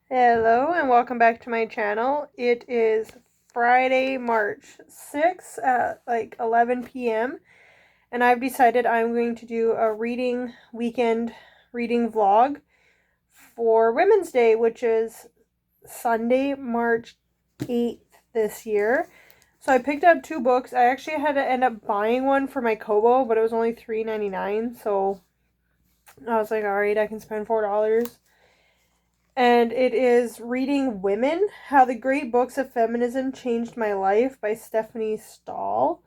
Hello and welcome back to my channel. It is Friday, March 6th at like 11 p.m. and I've decided I'm going to do a weekend reading vlog for Women's Day, which is Sunday, March 8th this year. So I picked up 2 books. I actually had to end up buying one for my Kobo, but it was only $3.99, so I was like, alright, I can spend $4. And it is Reading Women, How the Great Books of Feminism Changed My Life by Stephanie Stahl.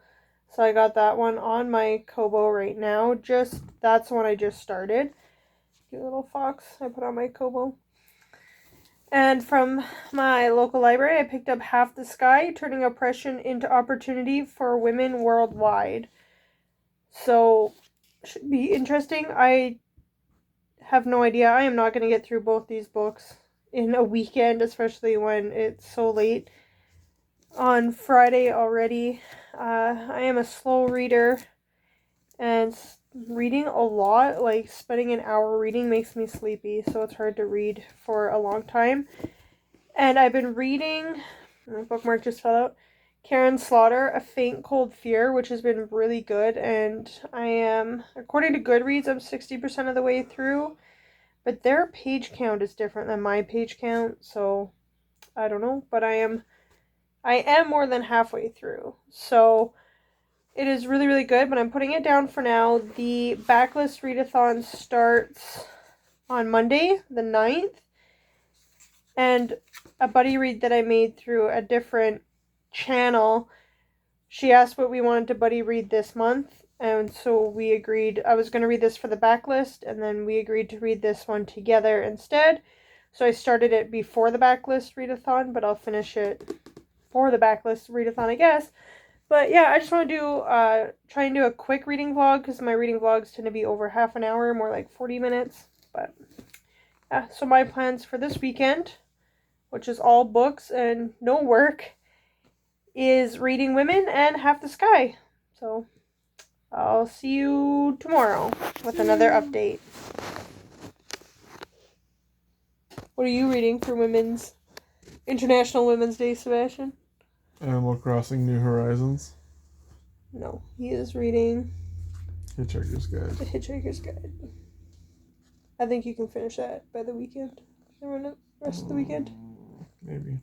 So I got that one on my Kobo right now. That's the one I just started. Cute little fox I put on my Kobo. And from my local library, I picked up Half the Sky, Turning Oppression into Opportunity for Women Worldwide. So, should be interesting. I have no idea. I am not going to get through both these books in a weekend, especially when it's so late on Friday already. I am a slow reader, and reading a lot, like spending an hour reading, makes me sleepy, so it's hard to read for a long time. And I've been reading, my bookmark just fell out, Karen Slaughter, A Faint Cold Fear, which has been really good, and I am, according to Goodreads, I'm 60% of the way through. But their page count is different than my page count, so I don't know. But I am more than halfway through. So it is really, really good, but I'm putting it down for now. The backlist readathon starts on Monday, the 9th. And a buddy read that I made through a different channel, she asked what we wanted to buddy read this month. And so we agreed, I was going to read this for the backlist, and then we agreed to read this one together instead. So I started it before the backlist readathon, but I'll finish it for the backlist readathon, I guess. But yeah, I just want to try and do a quick reading vlog, because my reading vlogs tend to be over half an hour, more like 40 minutes. But yeah, so my plans for this weekend, which is all books and no work, is Reading Women and Half the Sky. So I'll see you tomorrow with another update. What are you reading for International Women's Day, Sebastian? Animal Crossing New Horizons. No, he is reading Hitchhiker's Guide. The Hitchhiker's Guide. I think you can finish that by the weekend. The rest of the weekend. Maybe.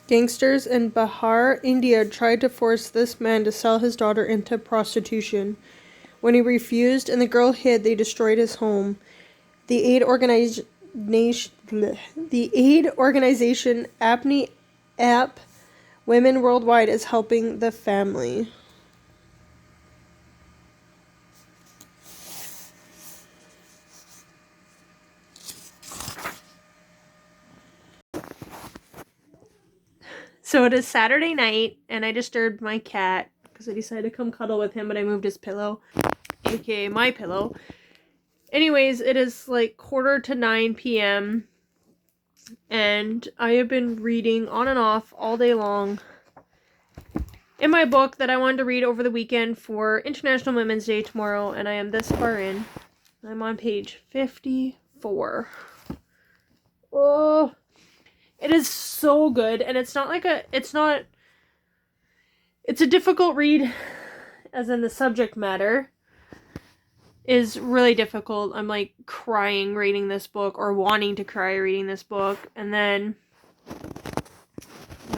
Gangsters in Bihar, India tried to force this man to sell his daughter into prostitution. When he refused and the girl hid, they destroyed his home. The aid organization Apni App Women Worldwide is helping the family. So it is Saturday night, and I disturbed my cat because I decided to come cuddle with him, but I moved his pillow. aka my pillow. Anyways, it is like 8:45 p.m. and I have been reading on and off all day long in my book that I wanted to read over the weekend for International Women's Day tomorrow, and I am this far in. I'm on page 54. Oh, it is so good, and it's a difficult read, as in the subject matter is really difficult. I'm like crying reading this book, or wanting to cry reading this book, and then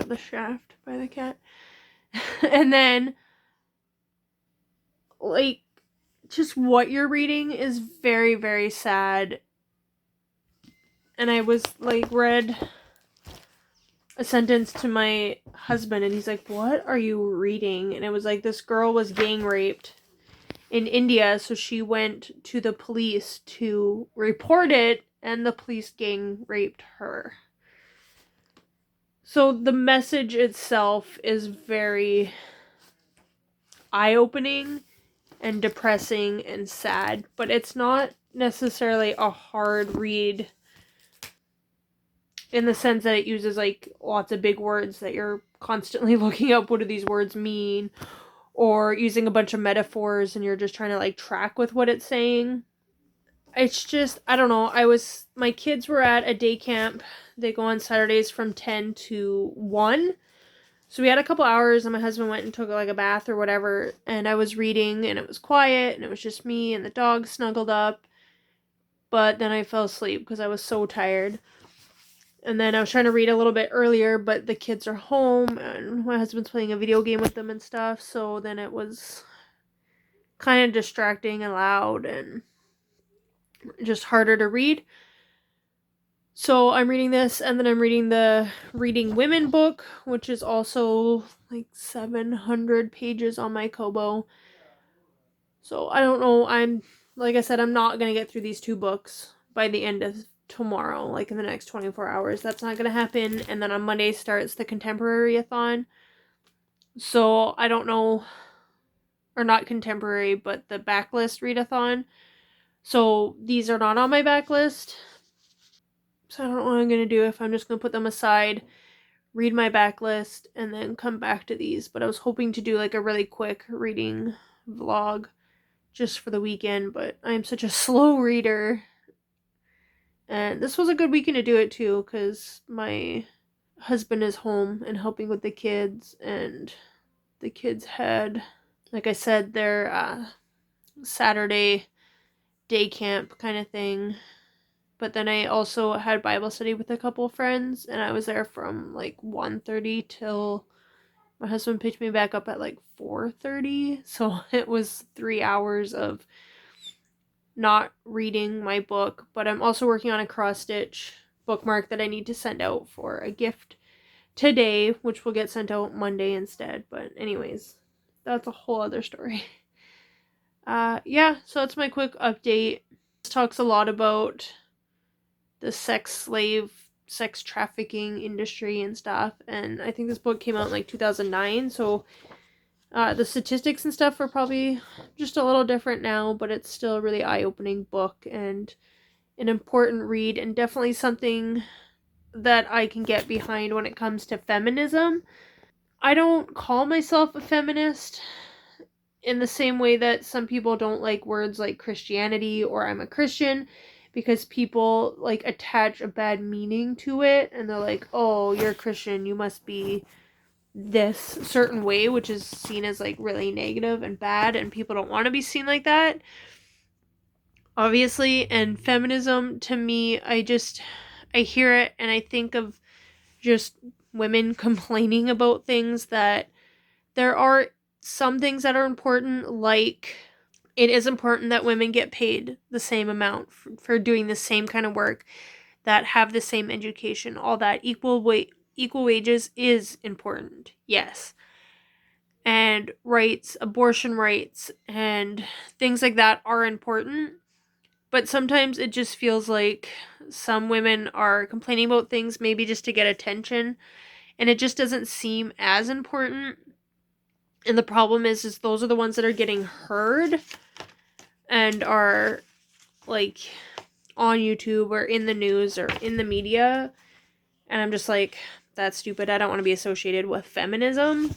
the shaft by the cat. And then like just what you're reading is very, very sad. And I was like read a sentence to my husband and he's like, "What are you reading?" And it was like this girl was gang raped in India, so she went to the police to report it, and the police gang raped her. So the message itself is very eye-opening and depressing and sad, but it's not necessarily a hard read in the sense that it uses like lots of big words that you're constantly looking up what do these words mean, or using a bunch of metaphors and you're just trying to like track with what it's saying. It's just, I don't know, my kids were at a day camp. They go on Saturdays from 10 to 1. So we had a couple hours and my husband went and took like a bath or whatever, and I was reading and it was quiet and it was just me and the dog snuggled up. But then I fell asleep because I was so tired. And then I was trying to read a little bit earlier, but the kids are home and my husband's playing a video game with them and stuff. So then it was kind of distracting and loud and just harder to read. So I'm reading this, and then I'm reading the Reading Women book, which is also like 700 pages on my Kobo. So I don't know, like I said, I'm not going to get through these two books by the end of tomorrow, like in the next 24 hours. That's not going to happen. And then on Monday starts the Contemporary-a-thon. So I don't know, or not contemporary, but the backlist readathon. So these are not on my backlist. So I don't know what I'm going to do, if I'm just going to put them aside, read my backlist, and then come back to these. But I was hoping to do like a really quick reading vlog just for the weekend, but I'm such a slow reader. And this was a good weekend to do it too, because my husband is home and helping with the kids, and the kids had, like I said, their Saturday day camp kind of thing. But then I also had Bible study with a couple friends, and I was there from like 1:30 till my husband picked me back up at like 4:30. So it was 3 hours of not reading my book. But I'm also working on a cross-stitch bookmark that I need to send out for a gift today, which will get sent out Monday instead. But anyways, that's a whole other story. Yeah, so that's my quick update. This talks a lot about the sex trafficking industry and stuff, and I think this book came out in like 2009, so the statistics and stuff are probably just a little different now, but it's still a really eye-opening book and an important read, and definitely something that I can get behind when it comes to feminism. I don't call myself a feminist in the same way that some people don't like words like Christianity or I'm a Christian, because people like attach a bad meaning to it, and they're like, "Oh, you're a Christian, you must be this certain way," which is seen as like really negative and bad, and people don't want to be seen like that, obviously. And feminism, to me, I hear it and I think of just women complaining about things, that there are some things that are important, like it is important that women get paid the same amount for doing the same kind of work, that have the same education, all that. Equal wages is important, yes. And rights, abortion rights, and things like that are important. But sometimes it just feels like some women are complaining about things maybe just to get attention, and it just doesn't seem as important. And the problem is those are the ones that are getting heard. and are like on YouTube or in the news or in the media, and I'm just like, that's stupid. I don't want to be associated with feminism.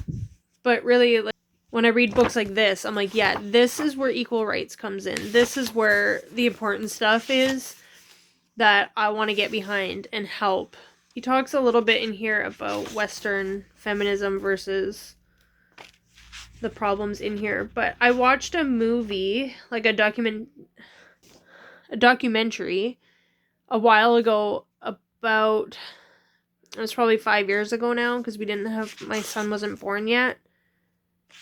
But really, like, when I read books like this, I'm like, yeah, this is where equal rights comes in. This is where the important stuff is that I want to get behind and help. He talks a little bit in here about Western feminism versus the problems in here. But I watched a movie, like a documentary a while ago about, it was probably 5 years ago now, because my son wasn't born yet.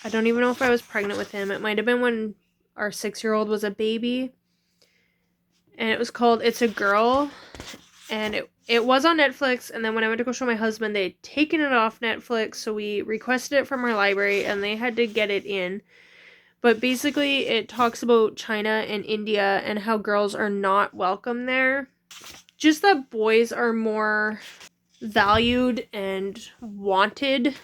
I don't even know if I was pregnant with him. It might have been when our 6-year-old was a baby. And it was called It's a Girl. And it was on Netflix. And then when I went to go show my husband, they had taken it off Netflix. So we requested it from our library and they had to get it in. But basically, it talks about China and India and how girls are not welcome there. Just that boys are more valued and wanted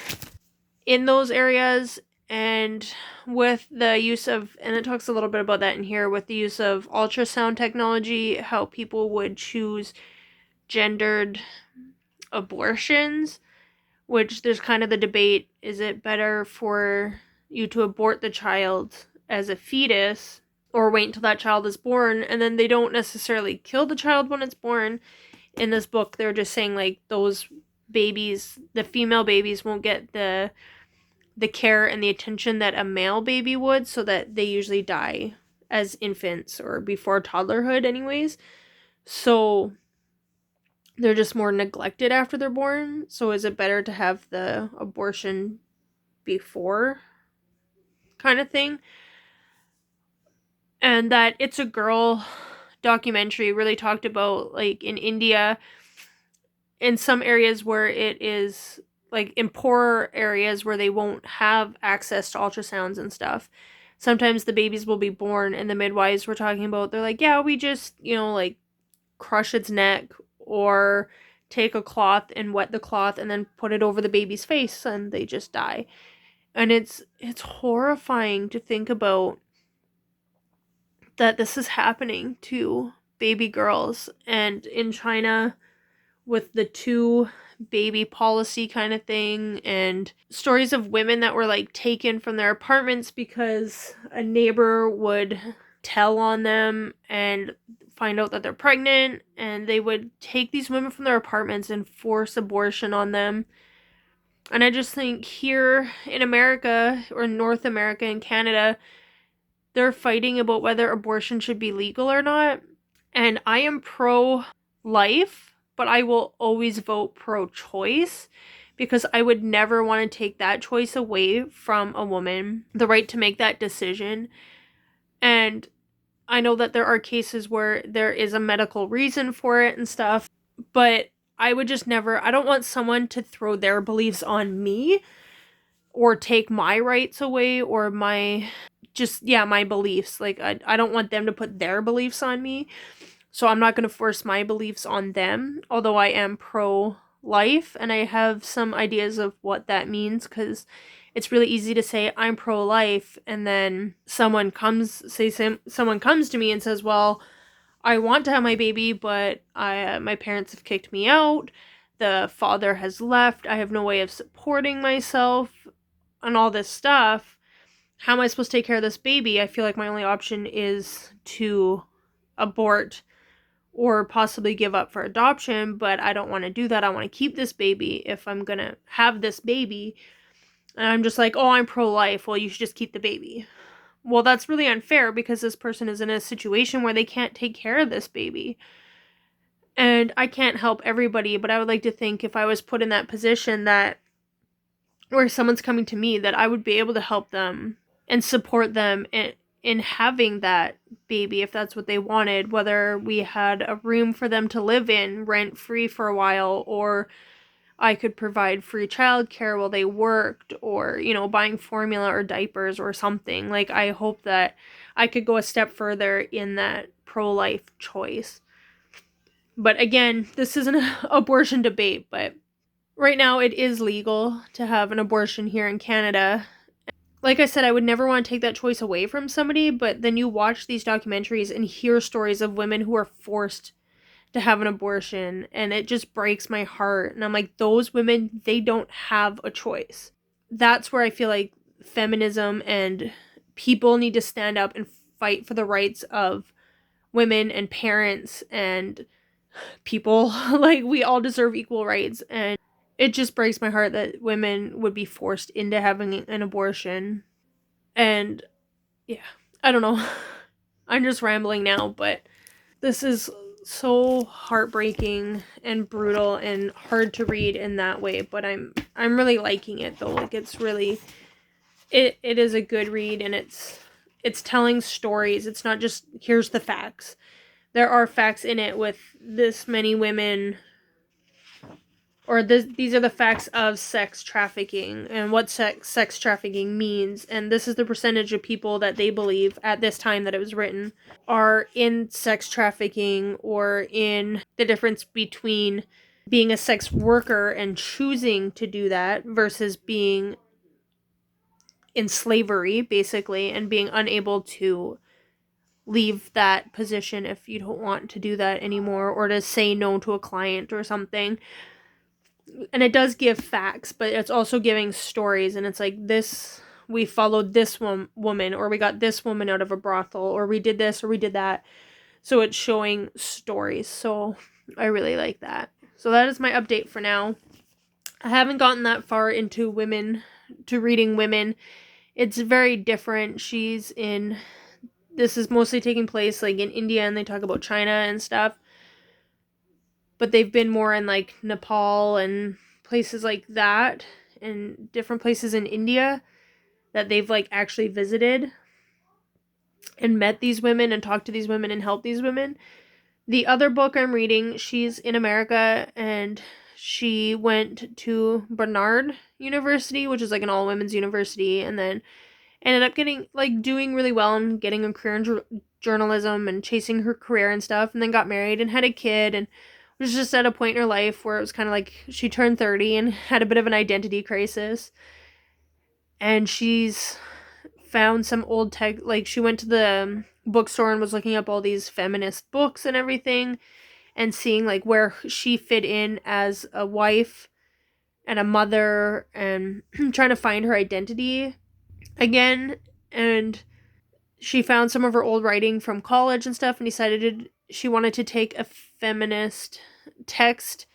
in those areas. And with the use of, and it talks a little bit about that in here, with the use of ultrasound technology, how people would choose gendered abortions, which there's kind of the debate, is it better for you to abort the child as a fetus or wait until that child is born? And then they don't necessarily kill the child when it's born. In this book, they're just saying, like, those babies, the female babies, won't get the care and the attention that a male baby would, so that they usually die as infants or before toddlerhood anyways. So they're just more neglected after they're born. So is it better to have the abortion before, kind of thing? And that It's a Girl documentary really talked about, like, in India, in some areas where it is, like, in poorer areas where they won't have access to ultrasounds and stuff, sometimes the babies will be born and the midwives were talking about, they're like, yeah, we just, like, crush its neck or take a cloth and wet the cloth and then put it over the baby's face and they just die. And it's horrifying to think about that this is happening to baby girls. And in China, with the two baby policy kind of thing, and stories of women that were, like, taken from their apartments because a neighbor would tell on them and find out that they're pregnant, and they would take these women from their apartments and force abortion on them. And I just think here in America, or North America and Canada, they're fighting about whether abortion should be legal or not. And I am pro-life, but I will always vote pro-choice, because I would never want to take that choice away from a woman, the right to make that decision. And I know that there are cases where there is a medical reason for it and stuff, but I would just never, I don't want someone to throw their beliefs on me or take my rights away, or my beliefs. Like, I don't want them to put their beliefs on me. So I'm not going to force my beliefs on them, although I am pro-life and I have some ideas of what that means, because it's really easy to say I'm pro-life and then someone comes to me and says, well, I want to have my baby, but my parents have kicked me out, the father has left, I have no way of supporting myself, and all this stuff. How am I supposed to take care of this baby? I feel like my only option is to abort or possibly give up for adoption, but I don't want to do that. I want to keep this baby if I'm going to have this baby. And I'm just like, oh, I'm pro-life. Well, you should just keep the baby. Well, that's really unfair, because this person is in a situation where they can't take care of this baby. And I can't help everybody, but I would like to think if I was put in that position, that where someone's coming to me, that I would be able to help them and support them in having that baby if that's what they wanted, whether we had a room for them to live in rent-free for a while, or I could provide free childcare while they worked, or, buying formula or diapers or something. Like, I hope that I could go a step further in that pro-life choice. But again, this isn't an abortion debate, but right now it is legal to have an abortion here in Canada. like I said, I would never want to take that choice away from somebody, but then you watch these documentaries and hear stories of women who are forced to have an abortion, and it just breaks my heart. And I'm like, those women, they don't have a choice. That's where I feel like feminism and people need to stand up and fight for the rights of women and parents and people. Like, we all deserve equal rights, and it just breaks my heart that women would be forced into having an abortion. And yeah, I don't know. I'm just rambling now, but this is so heartbreaking and brutal and hard to read in that way, but I'm really liking it though. Like, it's really, it is a good read, and it's telling stories. It's not just here's the facts. There are facts in it with this many women, or these are the facts of sex trafficking and what sex trafficking means, and this is the percentage of people that they believe at this time that it was written are in sex trafficking, or in the difference between being a sex worker and choosing to do that versus being in slavery, basically, and being unable to leave that position if you don't want to do that anymore, or to say no to a client or something. And it does give facts, but it's also giving stories, and it's like, this, we followed this woman, or we got this woman out of a brothel, or we did this, or we did that. So it's showing stories. So I really like that. So that is my update for now. I haven't gotten that far into reading women. It's very different. This is mostly taking place like in India, and they talk about China and stuff. But they've been more in like Nepal and places like that, and different places in India that they've like actually visited and met these women and talked to these women and helped these women. The other book I'm reading, she's in America, and she went to Barnard University, which is like an all-women's university, and then ended up doing really well and getting a career in journalism and chasing her career and stuff, and then got married and had a kid, and was just at a point in her life where it was kind of like she turned 30 and had a bit of an identity crisis. And she's found some old tech, like she went to the bookstore and was looking up all these feminist books and everything, and seeing like where she fit in as a wife and a mother, and trying to find her identity again. And she found some of her old writing from college and stuff, and decided she wanted to take a feminist text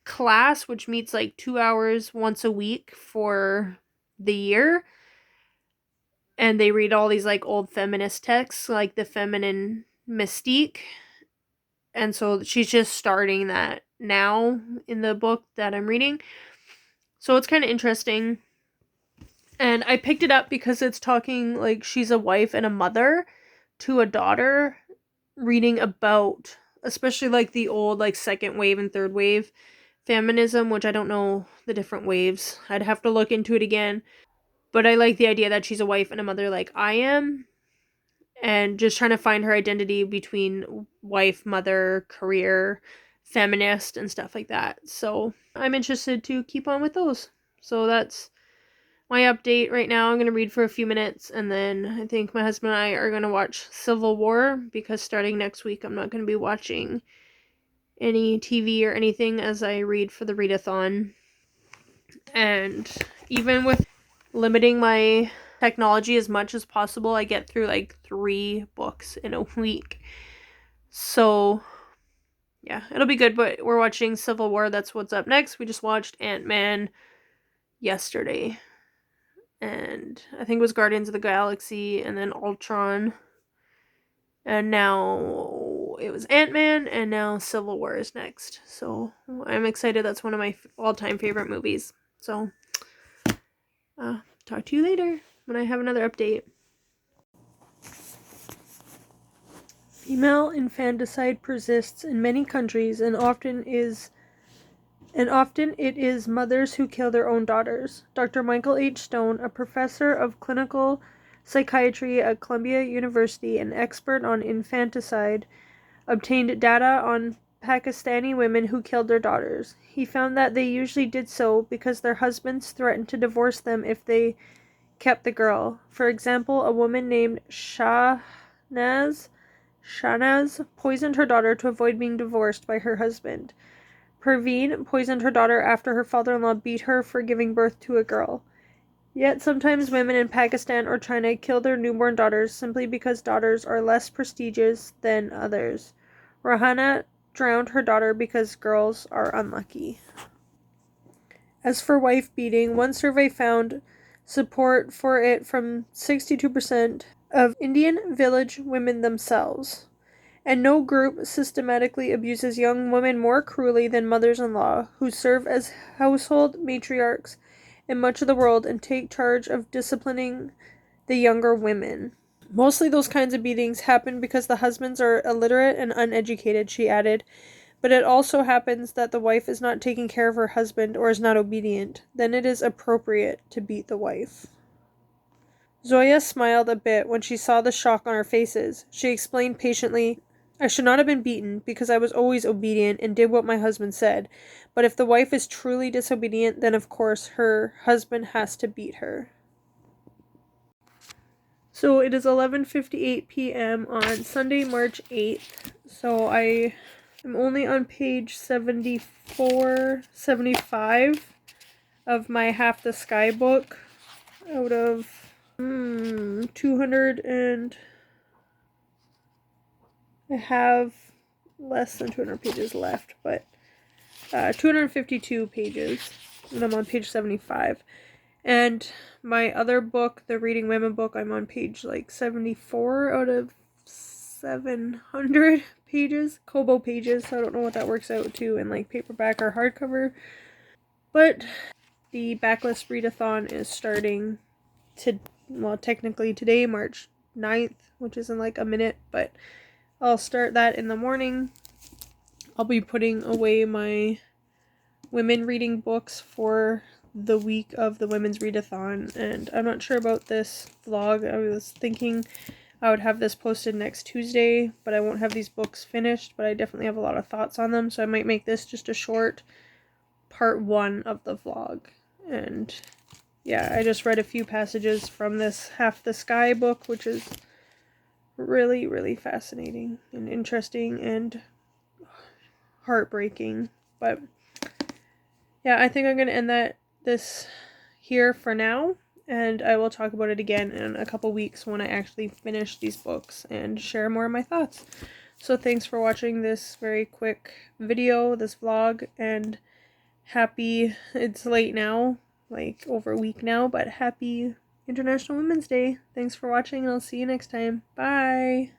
class, which meets like 2 hours once a week for the year. And they read all these like old feminist texts, like the feminine mystique. And so she's just starting that now in the book that I'm reading. So it's kind of interesting. And I picked it up because it's talking like she's a wife and a mother to a daughter, reading about especially like the old like second wave and third wave feminism, which I don't know the different waves. I'd have to look into it again. But I like the idea that she's a wife and a mother like I am, and just trying to find her identity between wife, mother, career, feminist, and stuff like that. So I'm interested to keep on with those. So that's my update right now. I'm going to read for a few minutes, and then I think my husband and I are going to watch Civil War, because starting next week I'm not going to be watching any TV or anything as I read for the readathon. And even with limiting my technology as much as possible, I get through like 3 books in a week. So yeah, it'll be good. But we're watching Civil War. That's what's up next. We just watched Ant-Man yesterday, and I think it was Guardians of the Galaxy, and then Ultron, and now it was Ant-Man, and now Civil War is next. So I'm excited. That's one of my all-time favorite movies. So talk to you later when I have another update. Female infanticide persists in many countries, and often it is mothers who kill their own daughters. Dr. Michael H. Stone, a professor of clinical psychiatry at Columbia University and expert on infanticide, obtained data on Pakistani women who killed their daughters. He found that they usually did so because their husbands threatened to divorce them if they kept the girl. For example, a woman named Shahnaz poisoned her daughter to avoid being divorced by her husband. Perveen poisoned her daughter after her father-in-law beat her for giving birth to a girl. Yet sometimes women in Pakistan or China kill their newborn daughters simply because daughters are less prestigious than others. Rahana drowned her daughter because girls are unlucky. As for wife beating, one survey found support for it from 62% of Indian village women themselves. And no group systematically abuses young women more cruelly than mothers-in-law, who serve as household matriarchs in much of the world and take charge of disciplining the younger women. Mostly those kinds of beatings happen because the husbands are illiterate and uneducated, she added, but it also happens that the wife is not taking care of her husband or is not obedient. Then it is appropriate to beat the wife. Zoya smiled a bit when she saw the shock on our faces. She explained patiently, I should not have been beaten because I was always obedient and did what my husband said. But if the wife is truly disobedient, then of course her husband has to beat her. So it is 11:58 p.m. on Sunday, March 8th. So I am only on page 74, 75 of my Half the Sky book out of 200 and I have less than 200 pages left, but 252 pages, and I'm on page 75. And my other book, the Reading Women book, I'm on page like 74 out of 700 pages, Kobo pages, so I don't know what that works out to in like paperback or hardcover. But the backlist readathon is starting technically today, March 9th, which is in like a minute, but I'll start that in the morning. I'll be putting away my women reading books for the week of the women's readathon, and I'm not sure about this vlog. I was thinking I would have this posted next Tuesday, but I won't have these books finished, but I definitely have a lot of thoughts on them, so I might make this just a short part 1 of the vlog. And yeah, I just read a few passages from this Half the Sky book, which is really, really fascinating and interesting and heartbreaking. But yeah, I think I'm going to end this here for now, and I will talk about it again in a couple weeks when I actually finish these books and share more of my thoughts. So thanks for watching this very quick video, this vlog, and it's late now, like over a week now, but happy International Women's Day. Thanks for watching, and I'll see you next time. Bye!